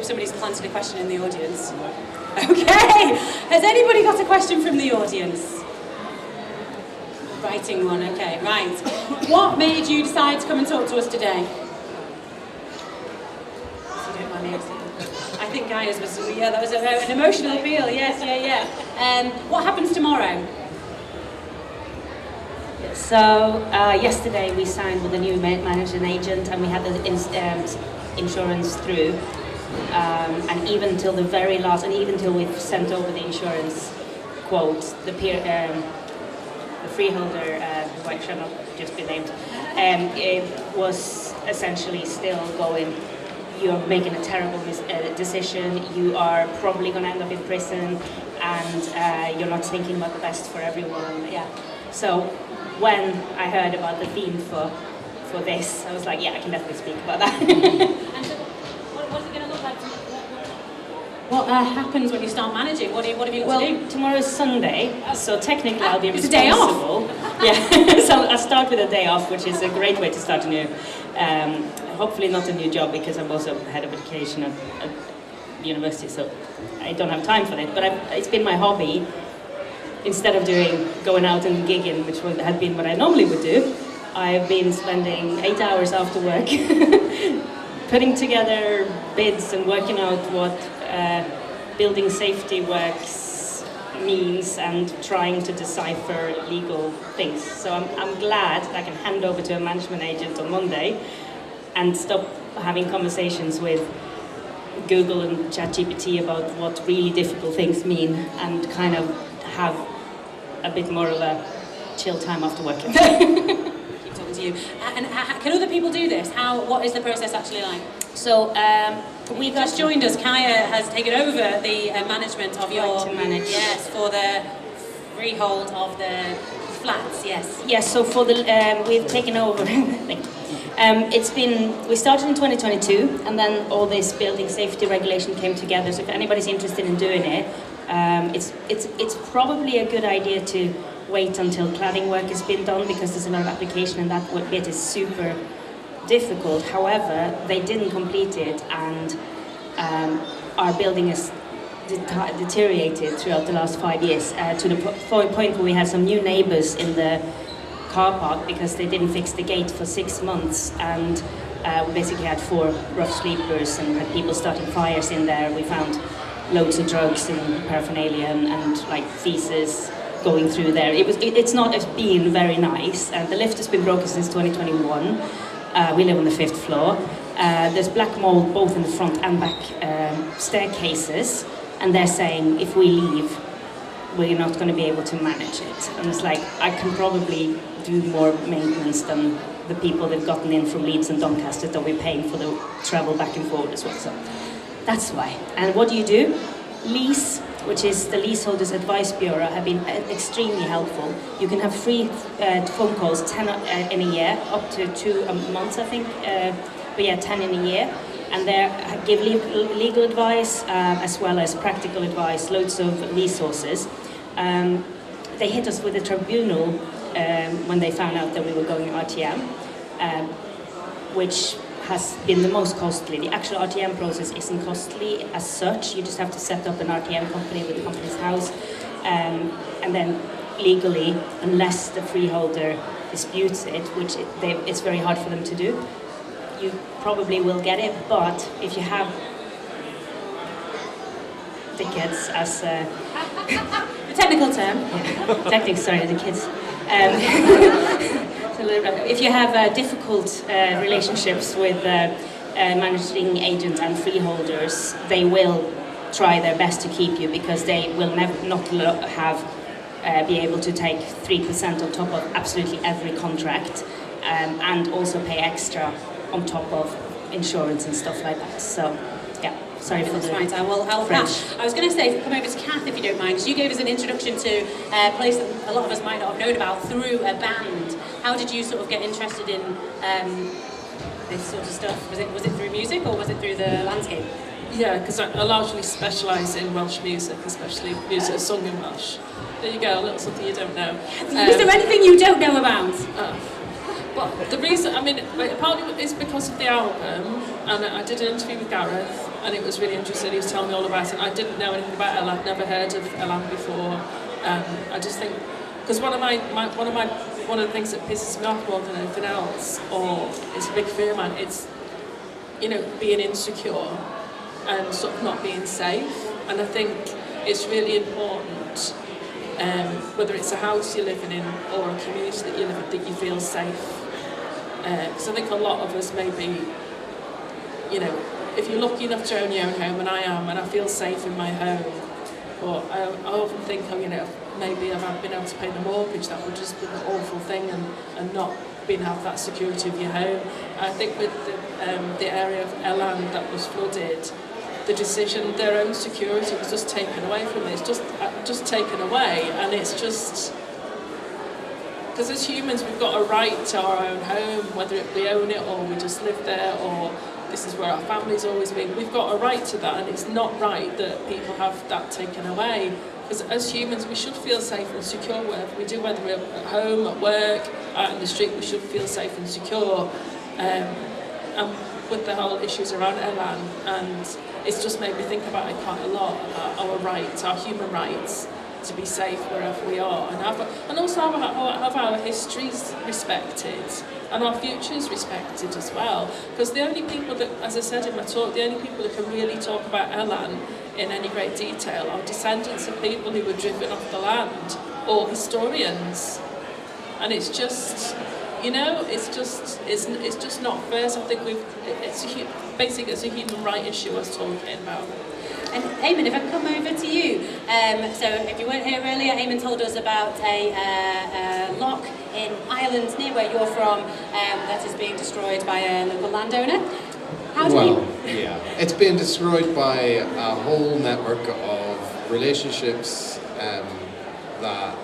if somebody's planted a question in the audience. Okay, has anybody got a question from the audience? Writing one, okay, right. What made you decide to come and talk to us today? If you don't mind me asking. I think Gaia's was, yeah, that was an emotional appeal, yes, yeah. What happens tomorrow? So yesterday we signed with a new manager and agent, and we had the insurance through, and even till the very last, and even till we've sent over the insurance quote, the freeholder, who I shall not just be named, it was essentially still going, you're making a terrible decision, you are probably going to end up in prison, and you're not thinking about the best for everyone. Yeah. So when I heard about the theme for this, I was like, yeah, I can definitely speak about that. And so, what is it going to look like? What happens when you start managing? What have you got to do? Well, tomorrow's Sunday, so technically I'll be responsible. It's a day off. Yeah, so I'll start with a day off, which is a great way to start a new, hopefully not a new job, because I'm also head of education at university, so I don't have time for it. But it's been my hobby. Instead of going out and gigging, which had been what I normally would do, I've been spending 8 hours after work putting together bids and working out what building safety works means and trying to decipher legal things. So I'm glad that I can hand over to a management agent on Monday and stop having conversations with Google and ChatGPT about what really difficult things mean, and kind of have a bit more of a chill time after working. Keep talking to you. And can other people do this? What is the process actually like? So we've just joined us. Kaya has taken over the management of your yes, for the freehold of the flats. Yes. Yes. So for the we've taken over. We started in 2022, and then all this building safety regulation came together. So if anybody's interested in doing it, it's probably a good idea to wait until cladding work has been done, because there's a lot of application and that bit is super difficult. However, they didn't complete it, and our building has deteriorated throughout the last 5 years to the point where we had some new neighbours in the car park because they didn't fix the gate for 6 months, and we basically had 4 rough sleepers and had people starting fires in there. We found loads of drugs and paraphernalia and like feces going through there. It's not as being very nice. The lift has been broken since 2021. We live on the 5th floor. There's black mold both in the front and back staircases, and they're saying if we leave, we're not going to be able to manage it. And it's like, I can probably do more maintenance than the people they've gotten in from Leeds and Doncaster that we're paying for the travel back and forward as well. So that's why. And what do? Lease, which is the Leaseholders Advice Bureau, have been extremely helpful. You can have free phone calls, 10 in a year, up to 2 months, I think. But yeah, 10 in a year. And they give legal advice as well as practical advice, loads of resources. They hit us with a tribunal when they found out that we were going RTM, which has been the most costly. The actual RTM process isn't costly as such. You just have to set up an RTM company with the Companies House, and then legally, unless the freeholder disputes it, which it's very hard for them to do, you probably will get it. But if you have dickheads as the technical term, the kids. If you have difficult relationships with managing agents and freeholders, they will try their best to keep you, because they will not be able to take 3% on top of absolutely every contract, and also pay extra on top of insurance and stuff like that. So, yeah. Sorry for the right. I will pass. I was going to say, come over to Kath if you don't mind, because you gave us an introduction to a place that a lot of us might not have known about through a band. How did you sort of get interested in this sort of stuff? Was it through music, or was it through the landscape? Yeah, because I largely specialise in Welsh music, especially music sung in Welsh. There you go, a little something you don't know. Is there anything you don't know about? Well, the reason, partly it's because of the album, and I did an interview with Gareth, and it was really interesting. He was telling me all about it. I didn't know anything about Elan, never heard of Elan before. I just think, because one of the things that pisses me off more than anything else, or it's a big fear of mine, it's, you know, being insecure and sort of not being safe. And I think it's really important, whether it's a house you're living in or a community that you live in, that you feel safe. Because I think a lot of us maybe, you know, if you're lucky enough to own your own home, and I am, and I feel safe in my home, but I often think, oh, you know, maybe if I've been able to pay the mortgage, that would just be an awful thing, and not being have that security of your home. I think with the area of Elan that was flooded, the decision, their own security was just taken away from them. It's just taken away, and it's just, because as humans we've got a right to our own home, whether we own it or we just live there, or this is where our family's always been. We've got a right to that, and it's not right that people have that taken away. Because as humans we should feel safe and secure wherever we do, whether we're at home, at work, out in the street, we should feel safe and secure. And with the whole issues around Elan, and it's just made me think about it quite a lot, about our rights, our human rights, to be safe wherever we are, and also have our histories respected and our futures respected as well. Because the only people that, as I said in my talk, the only people that can really talk about Elan in any great detail are descendants of people who were driven off the land, or historians. And it's just, you know, it's just not fair. So I think basically it's a human right issue I was talking about. And Eamon, if I come over to you, so if you weren't here earlier, Eamon told us about a lock in Ireland near where you're from that is being destroyed by a local landowner. Yeah, it's been destroyed by a whole network of relationships that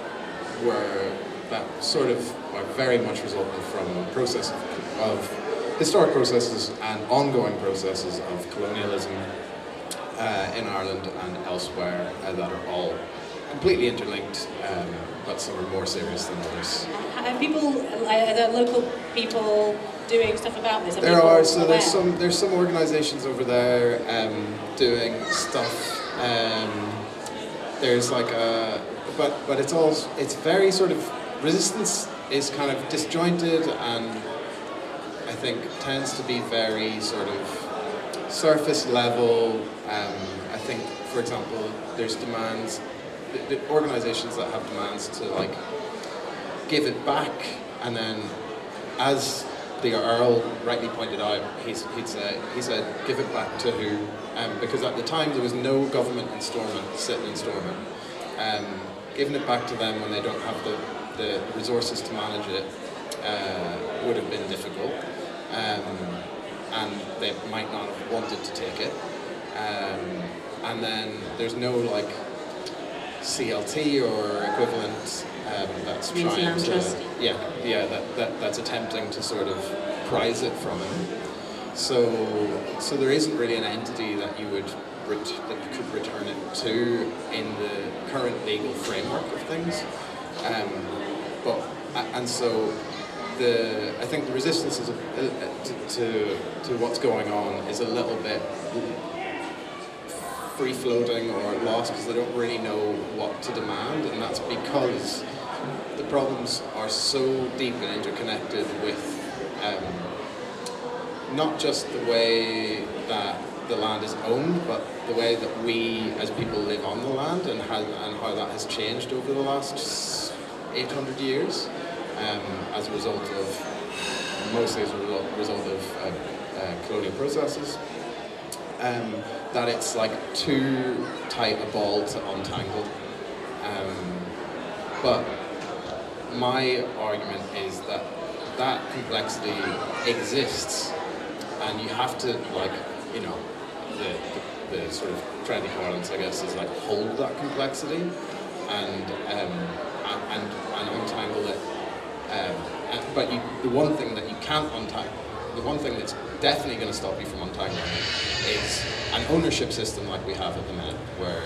sort of are very much resulting from a process of historic processes and ongoing processes of colonialism in Ireland and elsewhere that are all completely interlinked, but some are more serious than others. Are there local people doing stuff about this? There are. So there's some organisations over there doing stuff. There's like but it's very sort of, resistance is kind of disjointed, and I think tends to be very sort of surface level. I think, for example, there's demands, the organisations that have demands to like give it back, and then, as the Earl rightly pointed out, he said give it back to who? Because at the time there was no government sitting in Stormont. Giving it back to them when they don't have the resources to manage it would have been difficult. And they might not have wanted to take it. And then there's no like CLT or equivalent that's trying to that's attempting to sort of prize it from him. So there isn't really an entity that you could return it to in the current legal framework of things. I think the resistance is to what's going on is a little bit free-floating or lost, because they don't really know what to demand, and that's because the problems are so deep and interconnected with not just the way that the land is owned, but the way that we as people live on the land, and how that has changed over the last 800 years. Mostly as a result of colonial processes, that it's like too tight a ball to untangle. But my argument is that complexity exists, and you have to, like, you know, the sort of trendy parlance, I guess, is like hold that complexity and untangle it. But the one thing that you can't untangle, the one thing that's definitely going to stop you from untangling it, is an ownership system like we have at the minute, where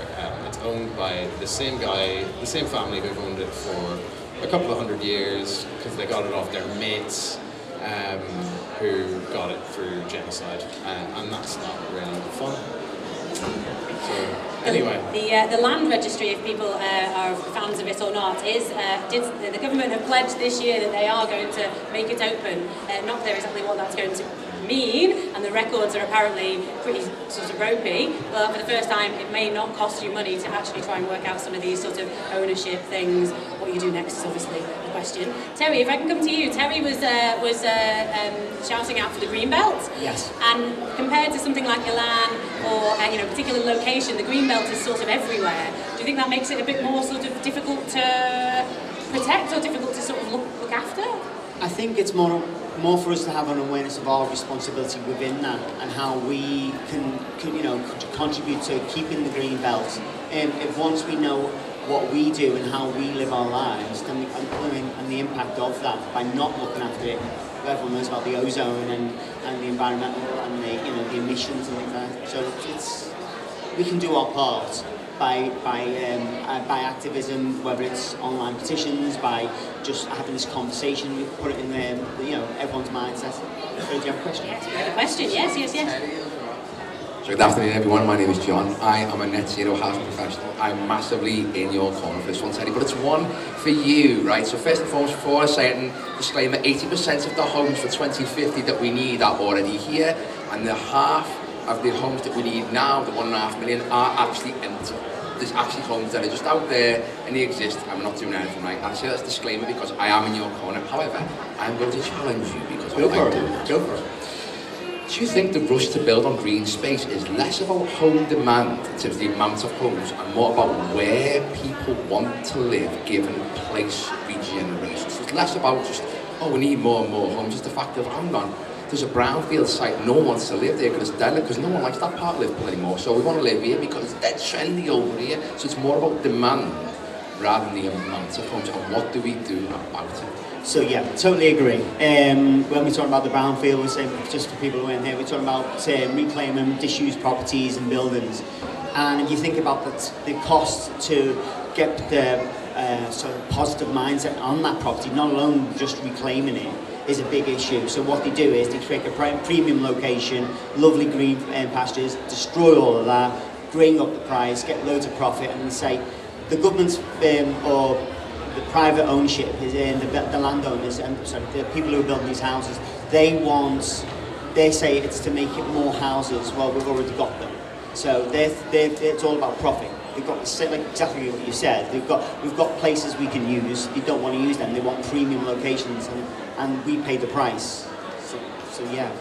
it's owned by the same guy, the same family who've owned it for a couple of 100 years because they got it off their mates who got it through genocide, and that's not really fun. So anyway, The land registry, if people are fans of it or not, is the government have pledged this year that they are going to make it open. Not clear exactly what that's going to mean, and the records are apparently pretty sort of ropey, but for the first time it may not cost you money to actually try and work out some of these sort of ownership things. What you do next is obviously the question. Terry, if I can come to you. Terry was shouting out for the Greenbelt. Yes. And compared to something like Milan or a particular location, the Greenbelt is sort of everywhere. Do you think that makes it a bit more sort of difficult to protect or difficult to sort of look after? I think it's more for us to have an awareness of our responsibility within that and how we can contribute to keeping the green belt. If once we know what we do and how we live our lives, then and the impact of that by not looking after it. Everyone knows about the ozone and the environmental and the emissions and things like that. So we can do our part by activism, whether it's online petitions, by just having this conversation. We put it in everyone's mindset. So do you have a question? Yes, we have a question. Yes. So good afternoon everyone, my name is John. I am a net zero housing professional. I'm massively in your corner for this one, Teddy, but it's one for you, right? So first and foremost, before I say it, disclaimer, 80% of the homes for 2050 that we need are already here, and the half of the homes that we need now, the 1.5 million, are actually empty. There's actually homes that are just out there and they exist and we're not doing anything right. And I say that's a disclaimer because I am in your corner. However, I'm going to challenge you because I like doing it. Go for it. Do you think the rush to build on green space is less about home demand in terms of the amount of homes and more about where people want to live given place regeneration? So it's less about just, we need more and more homes. It's the fact of, hang on, there's a brownfield site, no one wants to live there because it's dead, because no one likes that part of Liverpool anymore. So we want to live here because it's dead trendy over here. So it's more about demand rather than the amount of homes. And what do we do about it? So yeah, totally agree. When we're talking about the brownfield, we're saying, just for people who aren't here, we're talking about reclaiming disused properties and buildings. And you think about the cost to get the sort of positive mindset on that property, not alone just reclaiming it, is a big issue. So what they do is they create a premium location, lovely green pastures, destroy all of that, bring up the price, get loads of profit, and say the government's or the private ownership is in the landowners and the people who are building these houses. They say it's to make it more houses. Well, we've already got them. So it's all about profit. They've got exactly what you said. We've got places we can use. They don't want to use them. They want premium locations, and we pay the price. So yeah.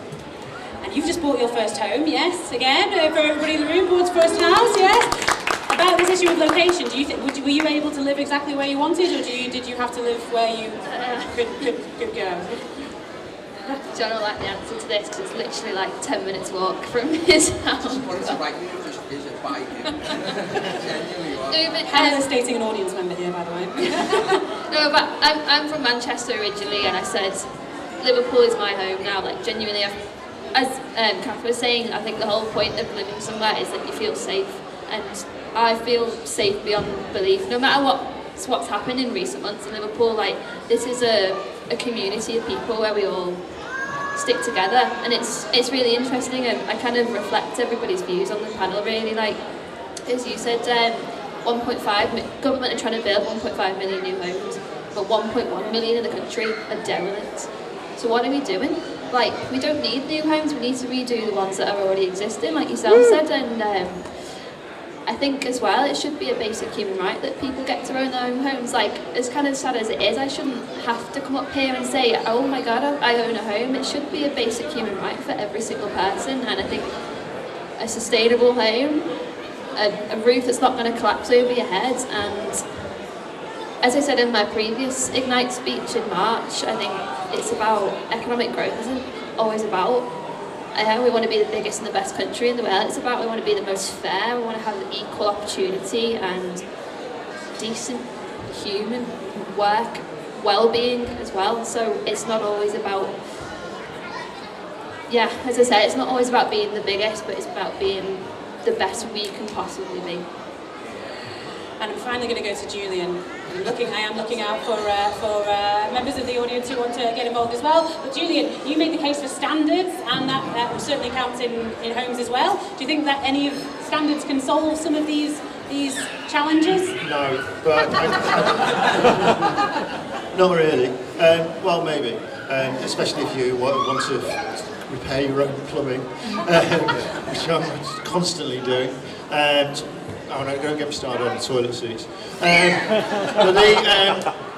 And you've just bought your first home, yes? Again, for everybody in the room, bought first house, yes? About this issue of location, do you think were you able to live exactly where you wanted, or did you have to live where you could go? John will like the answer to this because it's literally like 10 minutes walk from his house. Just visit by Hannah's dating an audience member here, by the way. No, but I'm from Manchester originally, and I said Liverpool is my home now. Like genuinely, as Kath was saying, I think the whole point of living somewhere is that you feel safe, and I feel safe beyond belief. No matter what's happened in recent months in Liverpool, like this is a community of people where we all stick together, and it's really interesting, and I kind of reflect everybody's views on the panel really. Like as you said, 1.5 government are trying to build 1.5 million new homes, but 1.1 million in the country are derelict. So what are we doing? Like we don't need new homes, we need to redo the ones that are already existing, like yourself said, and I think as well it should be a basic human right that people get to own their own homes. Like as kind of sad as it is, I shouldn't have to come up here and say, oh my god, I own a home. It should be a basic human right for every single person, and I think a sustainable home, a roof that's not going to collapse over your head, and as I said in my previous Ignite speech in March, I think it's about economic growth isn't always about we want to be the biggest and the best country in the world. It's about we want to be the most fair, we want to have equal opportunity and decent human work, well-being as well. So it's not always about, as I said, it's not always about being the biggest, but it's about being the best we can possibly be. And I'm finally going to go to Julian. I am looking out for members of the audience who want to get involved as well. But Julian, you made the case for standards, and that certainly counts in homes as well. Do you think that any of standards can solve some of these challenges? No, but not really. Well, maybe, especially if you want to repair your own plumbing, which I'm constantly doing. Oh no, don't get me started on the toilet seats.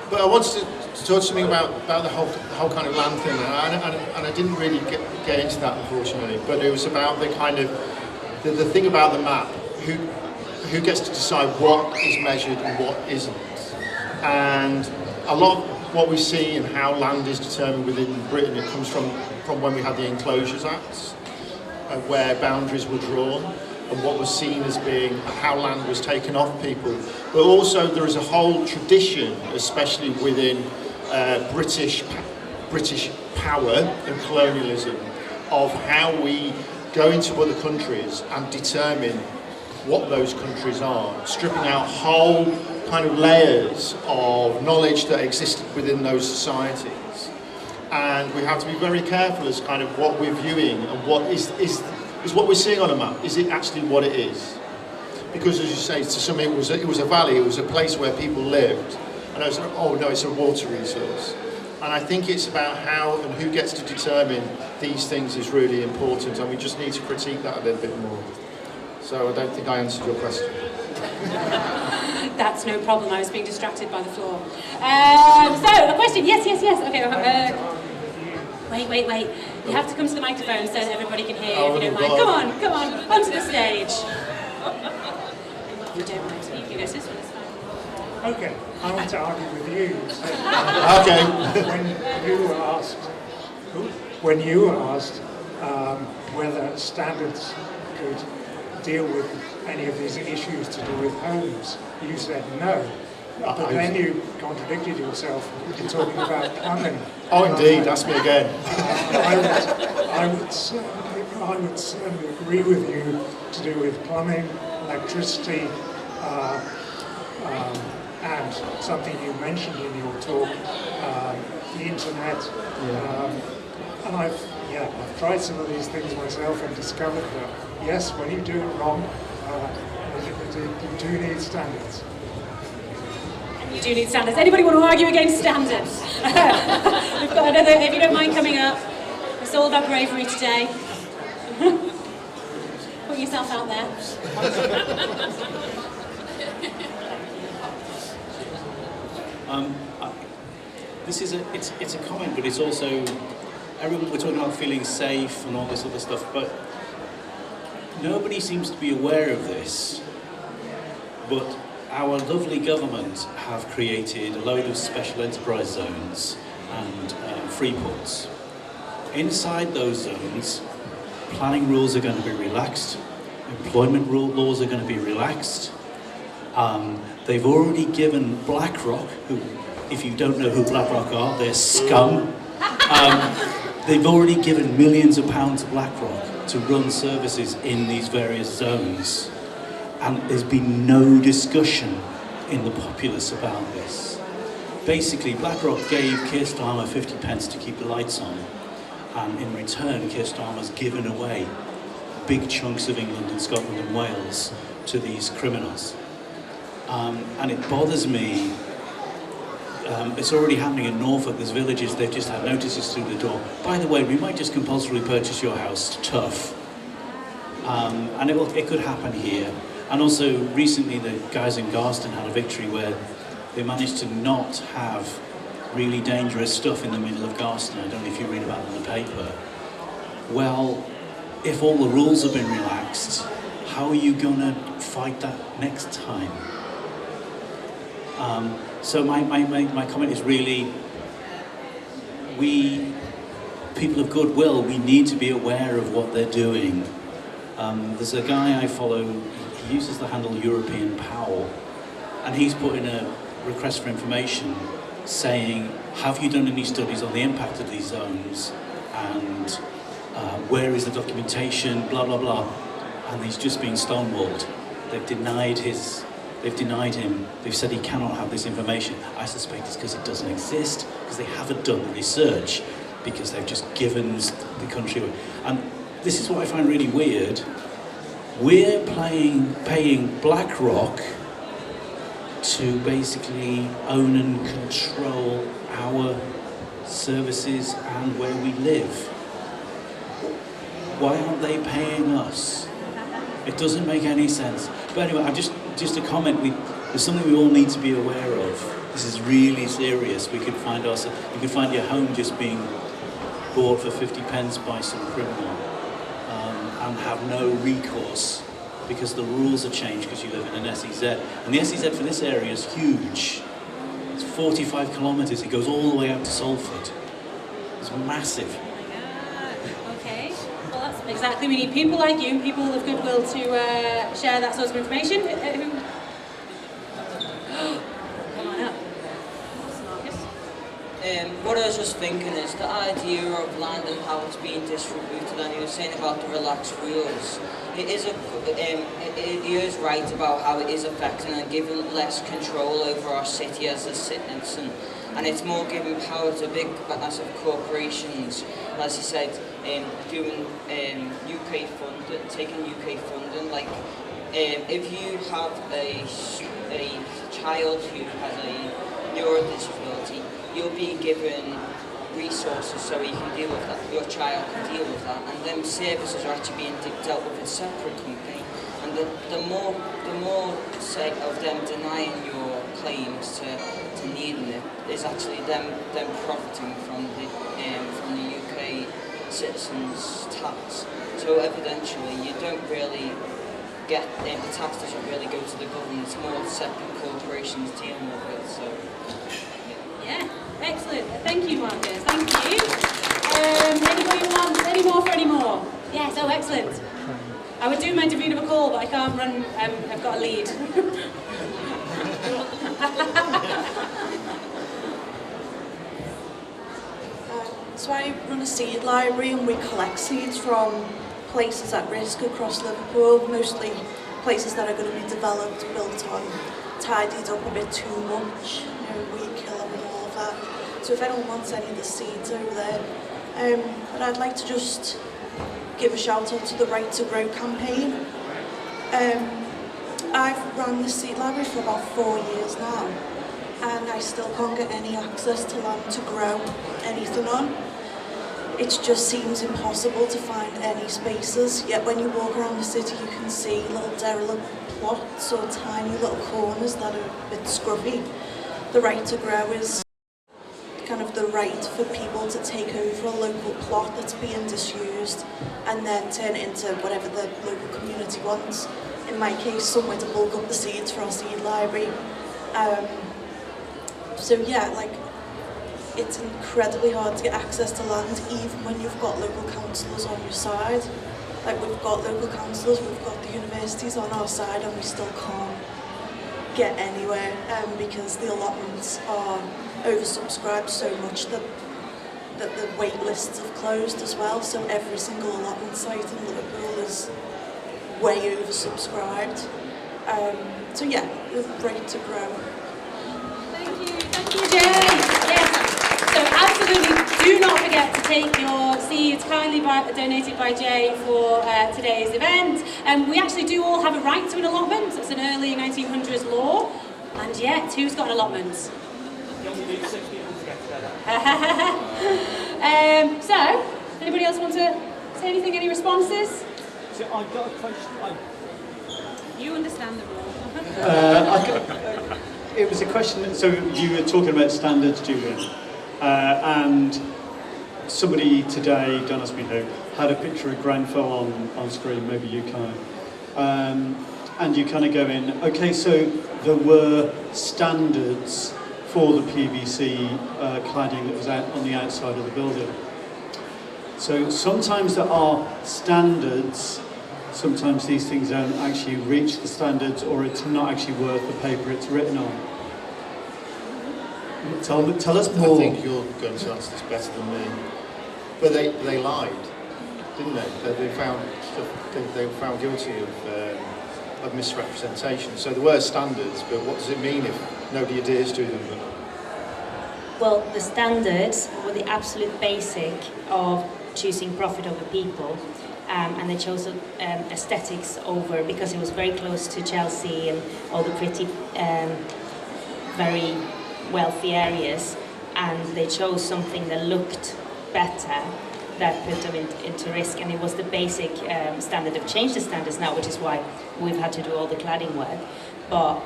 But I wanted to talk something about the whole kind of land thing, and I didn't really get into that, unfortunately. But it was about the kind of the thing about the map. Who gets to decide what is measured and what isn't? And a lot of what we see and how land is determined within Britain, it comes from when we had the Enclosures Acts, where boundaries were drawn, and what was seen as being how land was taken off people. But also there is a whole tradition, especially within British power and colonialism, of how we go into other countries and determine what those countries are, stripping out whole kind of layers of knowledge that existed within those societies. And we have to be very careful as kind of what we're viewing and what is what we're seeing on a map. Is it actually what it is? Because as you say, to some it was a valley, it was a place where people lived. And I was like, oh no, it's a water resource. And I think it's about how and who gets to determine these things is really important, and we just need to critique that a little bit more. So I don't think I answered your question. That's no problem. I was being distracted by the floor. So, a question. Yes. Okay. Wait. You have to come to the microphone so that everybody can hear you, if you don't mind. Come on. Onto the stage. If you don't mind. You can go this one. It's fine. Okay. I want to argue with you. Okay. When you were asked whether standards could deal with any of these issues to do with homes, you said no. But then you contradicted yourself in talking about plumbing. Oh, indeed. Ask me again. I would certainly agree with you to do with plumbing, electricity, and something you mentioned in your talk, the internet. And I've tried some of these things myself and discovered that, yes, when you do it wrong, you do need standards. You do need standards. Anybody want to argue against standards? We've got another, if you don't mind coming up. It's all about bravery today. Put yourself out there. It's a comment, but it's also, we're talking about feeling safe and all this other stuff, but nobody seems to be aware of this. But our lovely government have created a load of special enterprise zones and free ports. Inside those zones, planning rules are going to be relaxed, employment laws are going to be relaxed. They've already given BlackRock, who, if you don't know who BlackRock are, they're scum. They've already given millions of pounds to BlackRock to run services in these various zones. And there's been no discussion in the populace about this. Basically, BlackRock gave Keir Starmer 50 pence to keep the lights on, and in return, Keir Starmer's given away big chunks of England and Scotland and Wales to these criminals. And it bothers me. It's already happening in Norfolk. There's villages, they've just had notices through the door. By the way, we might just compulsorily purchase your house. Tough. And it could happen here. And also, recently, the guys in Garston had a victory where they managed to not have really dangerous stuff in the middle of Garston. I don't know if you read about it in the paper. Well, if all the rules have been relaxed, how are you going to fight that next time? So my comment is really, people of goodwill, we need to be aware of what they're doing. There's a guy I follow, he uses the handle European Powell, and he's put in a request for information saying, have you done any studies on the impact of these zones, and where is the documentation, blah, blah, blah. And he's just been stonewalled. They've denied him. They've said he cannot have this information. I suspect it's because it doesn't exist, because because they haven't done the research, because they've just given the country away. And this is what I find really weird. We're paying BlackRock to basically own and control our services and where we live. Why aren't they paying us? It doesn't make any sense. But anyway, just a comment. There's something we all need to be aware of. This is really serious. You could find your home just being bought for 50 pence by some criminal, and have no recourse because the rules are changed because you live in an SEZ. And the SEZ for this area is huge. It's 45 kilometres. It goes all the way out to Salford. It's massive. Oh my God. Okay. Well, that's exactly. We need people like you and people of goodwill to share that sort of information. Come on up. Marcus. What I was just thinking is the idea of land and how it's being distributed, and you were saying about the relaxed rules. It is right about how it is affecting and giving less control over our city as a citizen, and it's more giving power to big, massive corporations. As you said, doing UK funding, taking UK funding. Like, if you have a child who has a neuro disability, you'll be given resources so you can deal with that, your child can deal with that, and them services are actually being dealt with in a separate company, and the more say of them denying your claims to needing it is actually them profiting from the UK citizens' tax. So evidentially you don't really get, the tax doesn't really go to the government, it's more separate corporations dealing with it. So yeah, excellent. Thank you, Marcus. Thank you. Anybody want any more for any more? Yes, oh, excellent. I would do my Davina McCall, but I can't run, I've got a lead. So I run a seed library and we collect seeds from places at risk across Liverpool, mostly places that are going to be developed, built on, tidied up a bit too much, weed killer and all of that. So if anyone wants any of the seeds over there, but I'd like to just give a shout out to the Right to Grow campaign. I've run the seed library for about 4 years now, and I still can't get any access to land to grow anything on. It just seems impossible to find any spaces, yet when you walk around the city you can see little derelict plots or tiny little corners that are a bit scruffy. The Right to Grow is kind of the right for people to take over a local plot that's being disused and then turn it into whatever the local community wants. In my case, somewhere to bulk up the seeds for our seed library. So yeah, like, it's incredibly hard to get access to land even when you've got local councillors on your side. Like, we've got local councillors, we've got the universities on our side, and we still can't get anywhere because the allotments are oversubscribed so much that the wait lists have closed as well. So every single allotment site in Liverpool is way oversubscribed. So yeah, we're Right to Grow. Thank you, Jay. Yes. So absolutely, do not forget to take your seeds, kindly donated by Jay for today's event. We actually do all have a right to an allotment. It's an early 1900s law. And yet, who's got an allotment? So, anybody else want to say anything, any responses? So I've got a question. You understand the rule. It was a question, so you were talking about standards, Julian, and somebody today, don't ask me who, had a picture of Grenfell on screen, maybe you can, and you kind of go in, okay, so there were standards for the PVC cladding that was out on the outside of the building. So sometimes there are standards, sometimes these things don't actually reach the standards, or it's not actually worth the paper it's written on. Tell us more. I think you're going to answer this better than me. But they lied, didn't they? They were found guilty of misrepresentation. So there were standards, but what does it mean if nobody adheres to them? Well, the standards were the absolute basic of choosing profit over people, and they chose aesthetics over, because it was very close to Chelsea and all the pretty, very wealthy areas, and they chose something that looked better, that put them into risk, and it was the basic standard. They've changed the standards now, which is why we've had to do all the cladding work, but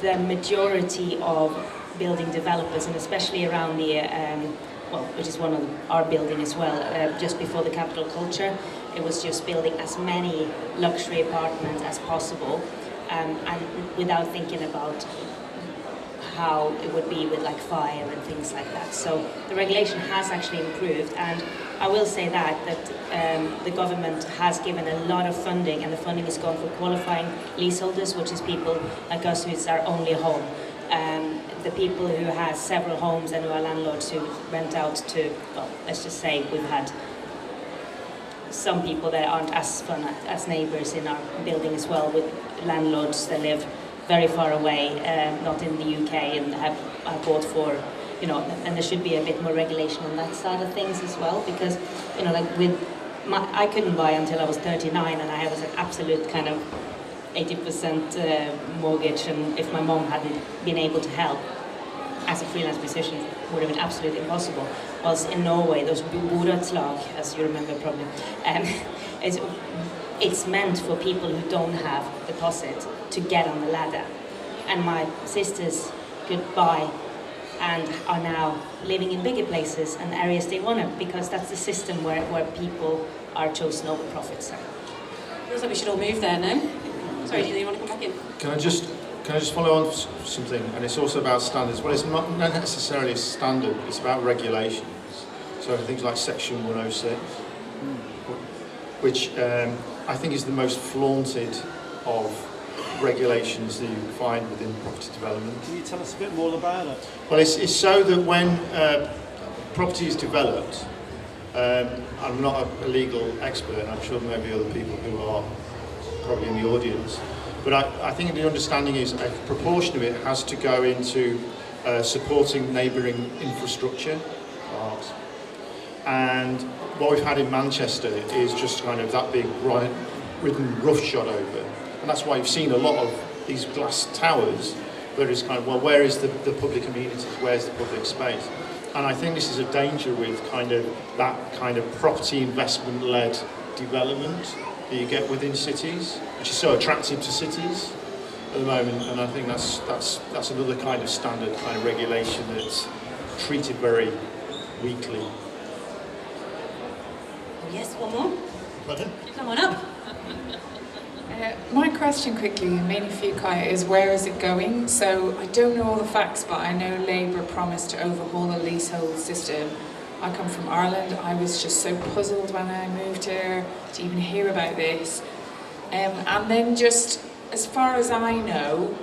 the majority of building developers, and especially around the, which is one of our building as well, just before the capital culture, it was just building as many luxury apartments as possible, and without thinking about how it would be with like fire and things like that. So the regulation has actually improved, and I will say that the government has given a lot of funding, and the funding is gone for qualifying leaseholders, which is people like us who's our only home. The people who have several homes and who are landlords who rent out to, well, let's just say we've had some people that aren't as fun as neighbours in our building as well, with landlords that live very far away, not in the UK, and have bought for, you know, and there should be a bit more regulation on that side of things as well, because, you know, like I couldn't buy until I was 39, and I was an absolute kind of 80% mortgage, and if my mom hadn't been able to help as a freelance musician, it would have been absolutely impossible. Whilst in Norway, those borettslag, as you remember probably, it's meant for people who don't have deposit to get on the ladder. And my sisters could buy and are now living in bigger places and areas they want to, because that's the system where people are chosen over profits. Feels like we should all move there now. Sorry, do you want to come back in? Can I just follow on something? And it's also about standards. Well, it's not necessarily a standard, it's about regulations. So things like Section 106, which I think is the most flaunted of regulations that you find within property development. Can you tell us a bit more about it? Well, it's so that when property is developed, I'm not a legal expert, and I'm sure there may be other people who are probably in the audience, but I think the understanding is a proportion of it has to go into supporting neighbouring infrastructure, arts. And what we've had in Manchester is just kind of that big written roughshod over. And that's why you've seen a lot of these glass towers where it's kind of, well, where is the public amenities, where's the public space? And I think this is a danger with kind of that kind of property investment-led development that you get within cities, which is so attractive to cities at the moment. And I think that's another kind of standard kind of regulation that's treated very weakly. Yes, one more. Pardon? Come on up. My question quickly, mainly for you, Kaya, is where is it going? So I don't know all the facts, but I know Labour promised to overhaul the leasehold system. I come from Ireland. I was just so puzzled when I moved here to even hear about this. And then just, as far as I know,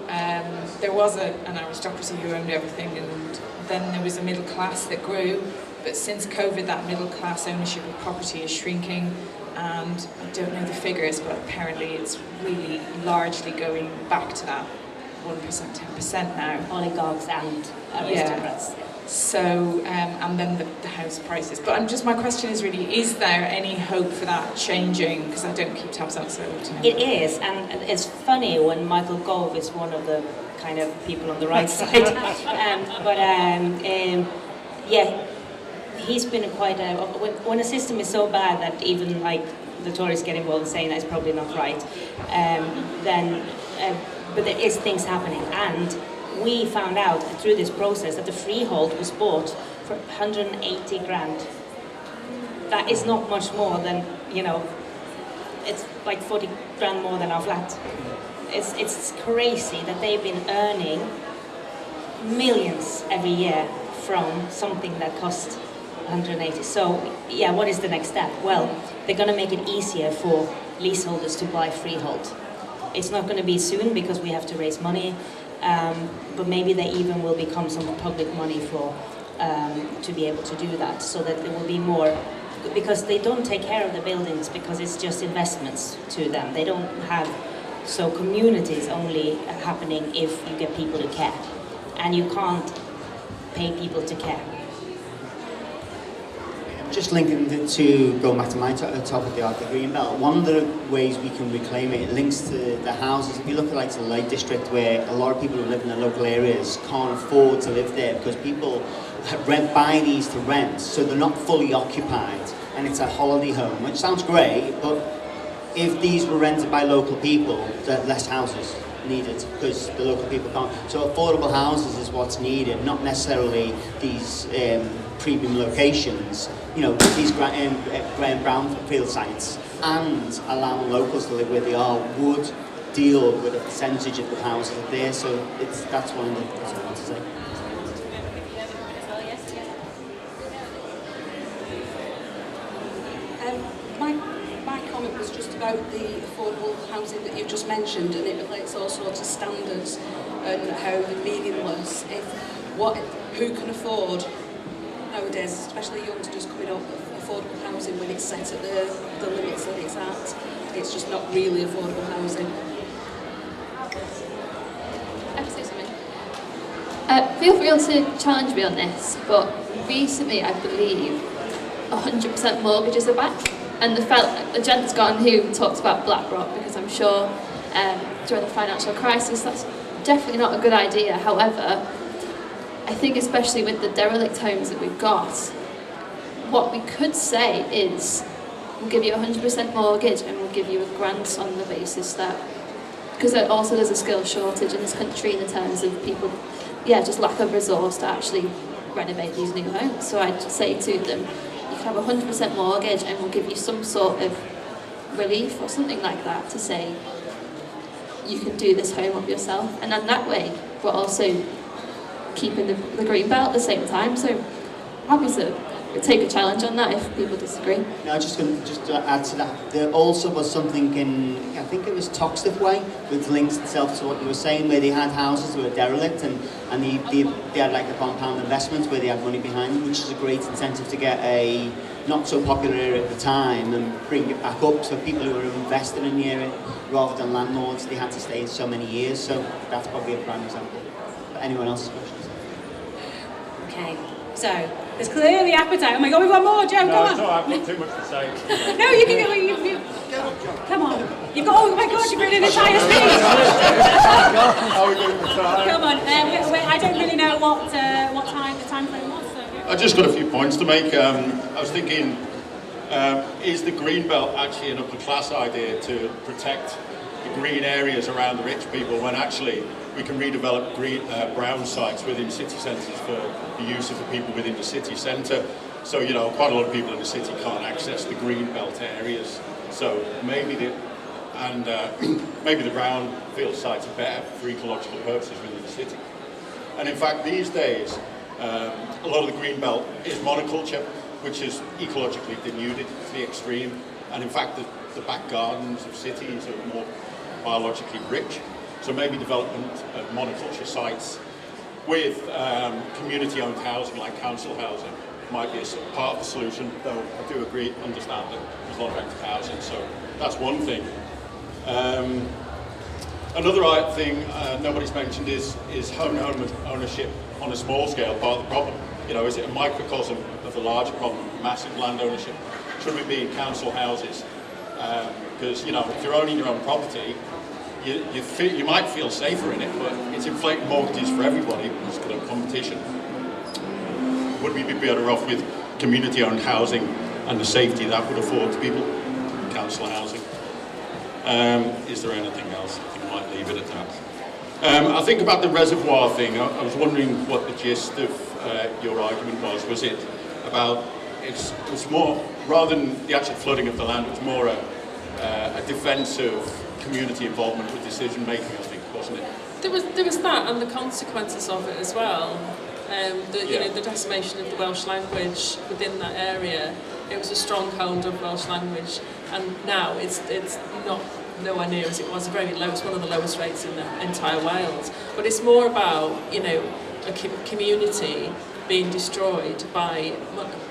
there was an aristocracy who owned everything, and then there was a middle class that grew. But since COVID, that middle class ownership of property is shrinking, and I don't know the figures, but apparently it's really largely going back to that 1%, 10% now. Oligarchs and aristocrats. Yeah. So, and then the house prices. But my question is really, is there any hope for that changing? Because I don't keep tabs on it, so I want to know. It is, and it's funny when Michael Gove is one of the kind of people on the right side. Yeah. He's been quite a, when a system is so bad that even like the Tories get involved in saying that it's probably not right, but there is things happening, and we found out through this process that the freehold was bought for 180 grand. That is not much more than, you know, it's like 40 grand more than our flat. It's crazy that they've been earning millions every year from something that costs 180. So, yeah, what is the next step? Well, they're going to make it easier for leaseholders to buy freehold. It's not going to be soon because we have to raise money, but maybe there even will become some public money for to be able to do that, so that there will be more, because they don't take care of the buildings because it's just investments to them. They don't have, so communities only happening if you get people who care, and you can't pay people to care. Just linking to going back to my topic, the green belt. One of the ways we can reclaim it, it links to the houses. If you look at like the Lake District, where a lot of people who live in the local areas can't afford to live there because people buy these to rent, so they're not fully occupied, and it's a holiday home, which sounds great, but if these were rented by local people, there are less houses needed because the local people can't. So affordable houses is what's needed, not necessarily these premium locations, you know, these brownfield sites, and allowing locals to live where they are would deal with a percentage of the houses there. So that's one of the things I want to say. My comment was just about the affordable housing that you've just mentioned, and it relates also to standards and how they're meaningless if who can afford nowadays, especially youngsters coming up, affordable housing when it's set at the limits that it's at. It's just not really affordable housing. I can say something. Feel free to challenge me on this, but recently I believe 100% mortgages are back. And the gent's gone who talked about BlackRock, because I'm sure during the financial crisis that's definitely not a good idea. However, I think especially with the derelict homes that we've got, what we could say is we'll give you a 100% mortgage and we'll give you a grant on the basis that, because also there's a skill shortage in this country in terms of people, just lack of resource to actually renovate these new homes. So I'd say to them, you can have a 100% mortgage and we'll give you some sort of relief or something like that to say you can do this home up yourself. And then that way we're also keeping the green belt at the same time. So happy to take a challenge on that if people disagree. No, just to add to that, there also was something in, I think it was Toxteth Way, which links itself to what you were saying, where they had houses that were derelict and they had like a compound investment where they had money behind them, which is a great incentive to get a not so popular area at the time and bring it back up. So people who were invested in the area, rather than landlords, they had to stay so many years. So that's probably a prime example. But anyone else's questions? Okay, so there's clearly appetite. Oh my God, we've got more, Joe, come on. No, I've got too much to say. No, you can go, you come on. You've got, oh my God, you've written an entire speech. Are we doing the time? Come on, I don't really know what the time frame was. So, yeah. I just got a few points to make. I was thinking, is the green belt actually an upper class idea to protect the green areas around the rich people when actually we can redevelop brown sites within city centres for the use of the people within the city centre? So, you know, quite a lot of people in the city can't access the green belt areas. So maybe maybe the brownfield sites are better for ecological purposes within the city. And in fact, these days, a lot of the green belt is monoculture, which is ecologically denuded to the extreme. And in fact, the back gardens of cities are more biologically rich. So maybe development of monoculture sites with community-owned housing, like council housing, might be a part of the solution, though I do understand that there's a lot of active housing, so that's one thing. Another thing nobody's mentioned is home ownership on a small scale part of the problem. You know, is it a microcosm of the larger problem, massive land ownership? Should we be in council houses? Because, you know, if you're owning your own property, you might feel safer in it, but it's inflating mortgages for everybody. It's got a competition. Would we be better off with community-owned housing and the safety that would afford to people? Council housing. Is there anything else? I think I might leave it at that. I think about the reservoir thing. I was wondering what the gist of your argument was. Was it about it's more rather than the actual flooding of the land? It's more a defence of community involvement with decision making, I think, wasn't it? There was that, and the consequences of it as well. You know, the decimation of the Welsh language within that area. It was a stronghold of Welsh language, and now it's not nowhere near as it was. Very low. It's one of the lowest rates in the entire Wales. But it's more about, you know, a community being destroyed by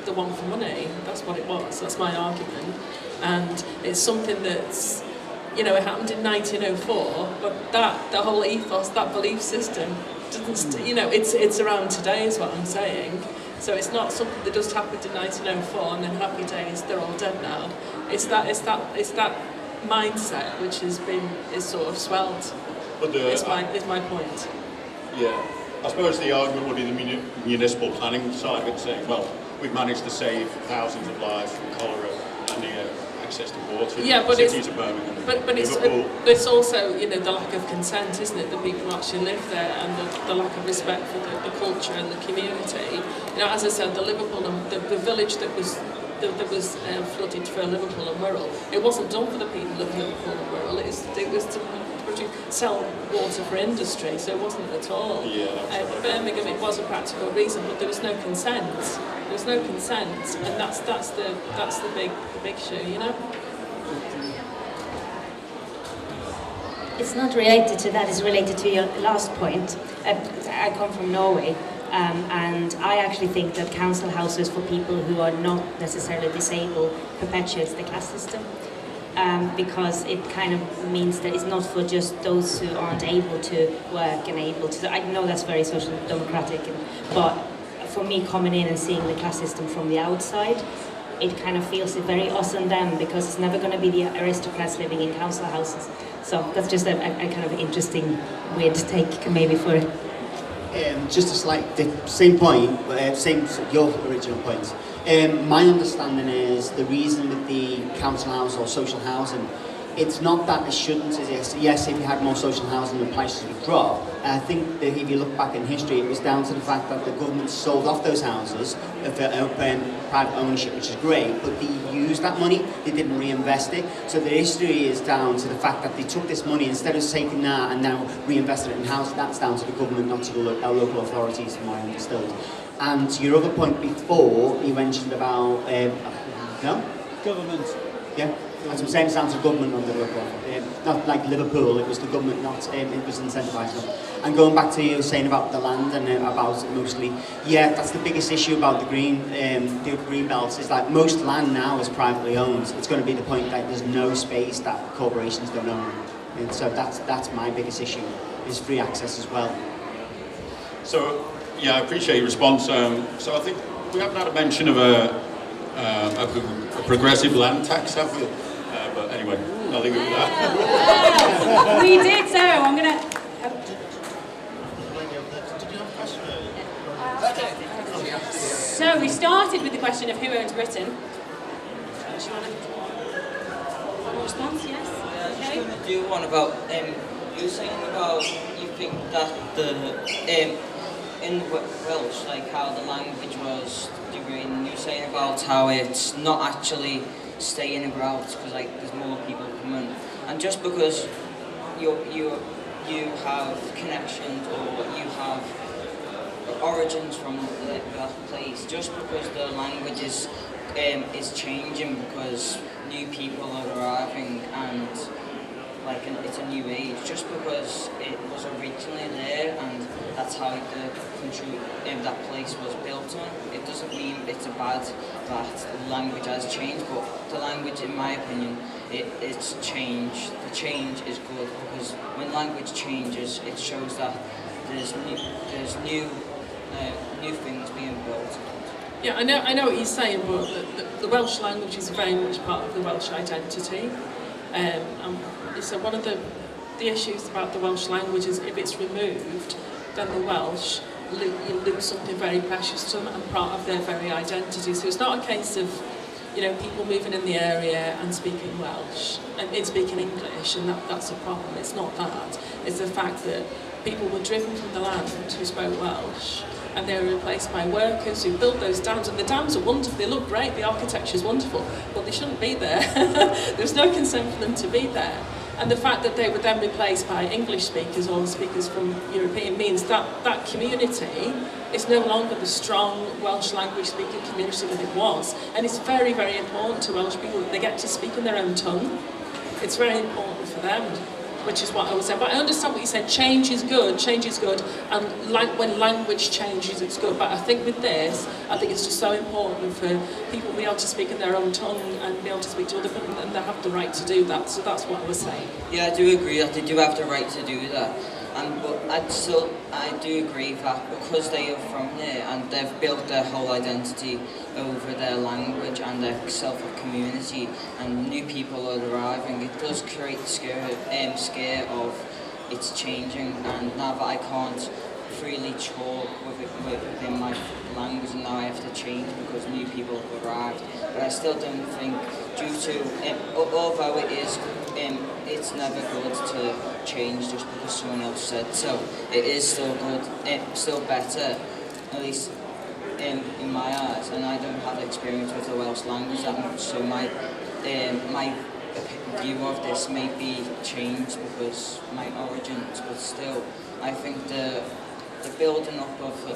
the want for money. That's what it was. That's my argument, and it's something that's you know, it happened in 1904, but the whole ethos, that belief system, doesn't, you know, it's around today is what I'm saying. So it's not something that just happened in 1904 and then happy days, they're all dead now. It's that mindset which is sort of swelled. But is my point. Yeah, I suppose the argument would be the municipal planning side of it, saying, well, we've managed to save thousands of lives from cholera and the access to water. Yeah, but cities of Birmingham, but Liverpool. it's also, you know, the lack of consent, isn't it? That people actually live there, and the lack of respect for the culture and the community. You know, as I said, the Liverpool and the village that was flooded for Liverpool and Wirral, it wasn't done for the people of Liverpool and Wirral. It was to sell water for industry, so it wasn't at all. Yeah, Birmingham, it was a practical reason, but there was no consent. There was no consent, and that's the big issue, you know. It's not related to that, it's related to your last point. I come from Norway, and I actually think that council houses for people who are not necessarily disabled perpetuates the class system. Because it kind of means that it's not for just those who aren't able to work and able to. I know that's very social democratic, but for me, coming in and seeing the class system from the outside, it kind of feels very us and them, because it's never going to be the aristocrats living in council houses. So that's just a kind of interesting, weird take maybe for it. Just a slight, the same point, same your original point. My understanding is the reason with the council house or social housing, it's not that it shouldn't exist. Yes, if you had more social housing, the prices would drop. I think that if you look back in history, it was down to the fact that the government sold off those houses for private ownership, which is great, but they used that money, they didn't reinvest it. So the history is down to the fact that they took this money, instead of taking that and now reinvested it in housing, that's down to the government, not to the local authorities, from what I understood. And to your other point before, you mentioned about, no? Government. Yeah, as I'm saying, it's down to the government on the local. Not like Liverpool, it was the government, not, it was incentivised. And going back to you saying about the land and about mostly, yeah, that's the biggest issue about the green belts, is that most land now is privately owned. It's going to be the point that there's no space that corporations don't own. And so that's my biggest issue, is free access as well. So, yeah, I appreciate your response. So I think we haven't had a mention of a progressive land tax, have we? But anyway, nothing of that. We did, so I'm going to... So we started with the question of who owns Britain. Do you want a response? Yes? I was just going to do one about, you were saying about, you think that in Welsh, like how the language was degrading, and you were saying about how it's not actually staying abroad because like there's more people coming, and just because you have connections or you have origins from that place, just because the language is changing because new people are arriving and like it's a new age, just because it was originally there and that's how the country, that place was built on. It doesn't mean it's a bad that the language has changed, but the language, in my opinion, it's changed. The change is good because when language changes, it shows that there's new things being built. Yeah, I know what you're saying, but the Welsh language is very much part of the Welsh identity. So one of the issues about the Welsh language is if it's removed, then the Welsh you lose something very precious to them and part of their very identity. So it's not a case of, you know, people moving in the area and speaking Welsh and speaking English, and that's a problem. It's not that. It's the fact that people were driven from the land who spoke Welsh, and they were replaced by workers who built those dams. And the dams are wonderful, they look great, the architecture is wonderful, but they shouldn't be there. There's no consent for them to be there. And the fact that they were then replaced by English speakers or speakers from European means that that community is no longer the strong Welsh language speaking community that it was. And it's very, very important to Welsh people that they get to speak in their own tongue. It's very important for them. which is what I was saying. But I understand what you said. Change is good, and when language changes, it's good. But I think with this, I think it's just so important for people to be able to speak in their own tongue and be able to speak to other people, and they have the right to do that. So that's what I was saying. Yeah, I do agree that they do have the right to do that. But I do agree that because they are from here and they've built their whole identity over their language and their self of community, and new people are arriving, it does create the scare of it's changing, and now that I can't freely talk within my language, and now I have to change because new people have arrived. But I still don't think, due to, although it is, it's never good to change just because someone else said so. It is still good, still better, at least in my eyes. And I don't have experience with the Welsh language that much, so my view of this may be changed because my origins, but still, I think the building up of the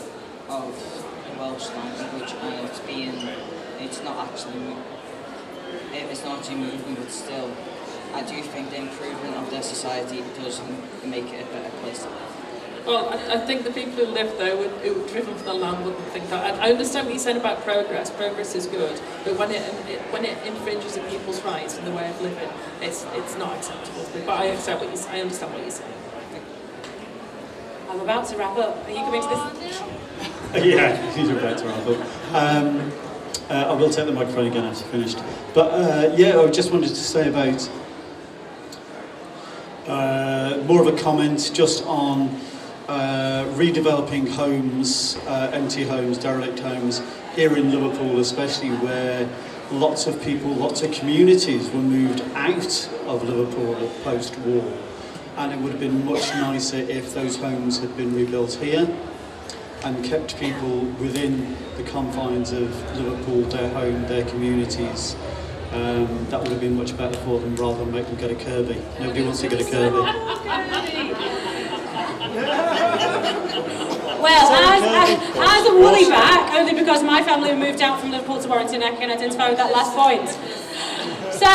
Welsh language and it's not actually moving, but still, I do think the improvement of their society does make it a better place to live. Well, I think the people who live there, who were driven from the land, wouldn't think that. I understand what you said about progress. Progress is good, but when it infringes on people's rights and the way of living, it's not acceptable. But I understand what you're saying. I'm about to wrap up. Are you coming to this? Yeah, he's about to wrap up. I will take the microphone again after finished. But I just wanted to say about more of a comment just on redeveloping homes, empty homes, derelict homes here in Liverpool, especially where lots of people, lots of communities were moved out of Liverpool post-war. And it would have been much nicer if those homes had been rebuilt here and kept people within the confines of Liverpool, their home, their communities. That would have been much better for them rather than make them get a Kirby. Nobody wants to get a Kirby. Well, as a woolly back, only because my family moved out from Liverpool to Warrington, I can identify with that last point. So,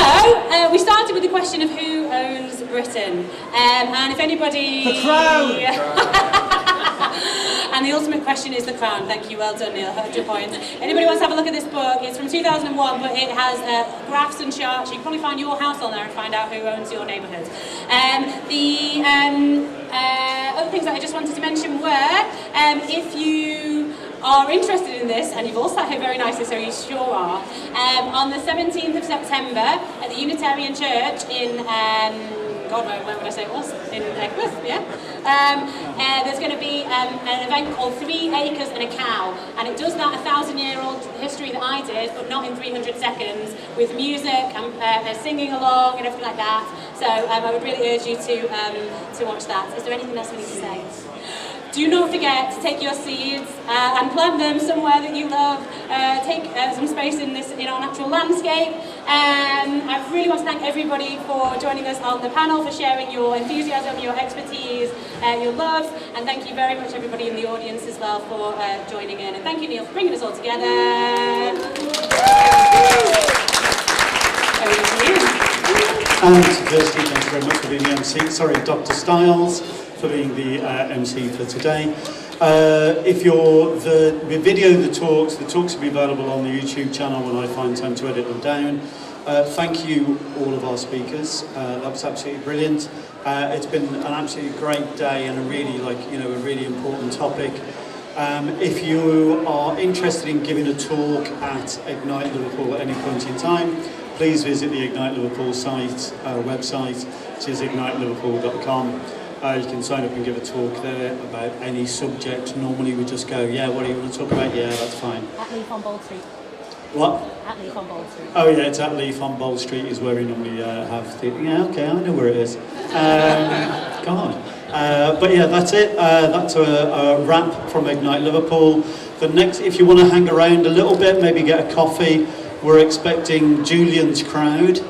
we started with the question of who owns Britain. And if anybody... The Crown! And the ultimate question is the Crown. Thank you, well done, Neil, 100 points. Anybody wants to have a look at this book? It's from 2001, but it has graphs and charts. You can probably find your house on there and find out who owns your neighbourhood. The other things that I just wanted to mention were, if you are interested in this, and you've all sat here very nicely, so you sure are, on the 17th of September at the Unitarian Church in... God, where would I say it was? In Egbert, yeah. There's going to be an event called 3 Acres and a Cow, and it does that 1,000-year-old history that I did, but not in 300 seconds, with music and singing along and everything like that. So I would really urge you to watch that. Is there anything else we need to say? Do not forget to take your seeds and plant them somewhere that you love. Take some space in our natural landscape. I really want to thank everybody for joining us on the panel, for sharing your enthusiasm, your expertise, your love, and thank you very much everybody in the audience as well for joining in. And thank you, Neil, for bringing us all together. Over to you. And Kirsty, thanks very much for being the MC. Sorry, Dr. Stiles, for being the MC for today. If you're the video, the talks will be available on the YouTube channel when I find time to edit them down. Thank you, all of our speakers. That was absolutely brilliant. It's been an absolutely great day and a really important topic. If you are interested in giving a talk at Ignite Liverpool at any point in time, please visit the Ignite Liverpool website, which is igniteliverpool.com. You can sign up and give a talk there about any subject. Normally we just go, yeah, what do you want to talk about? Yeah, that's fine. At Leaf on Bold Street. What? At Leaf on Bold Street. Oh yeah, it's at Leaf on Bold Street is where we normally have the... Yeah, okay, I know where it is. God. But yeah, that's it. That's a wrap from Ignite Liverpool. The next, if you want to hang around a little bit, maybe get a coffee, we're expecting Julian's crowd.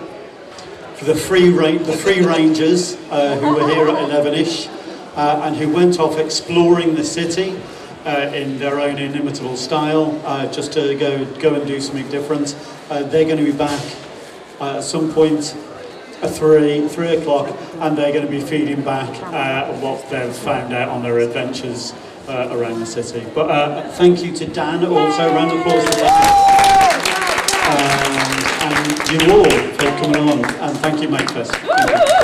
The free rangers who were here at 11ish and who went off exploring the city in their own inimitable style, just to go and do something different. They're going to be back at some point at 3 o'clock, and they're going to be feeding back what they've found out on their adventures around the city. But thank you to Dan also, round of applause to Dan. And you all for coming along, and thank you, Makefest. Thank you.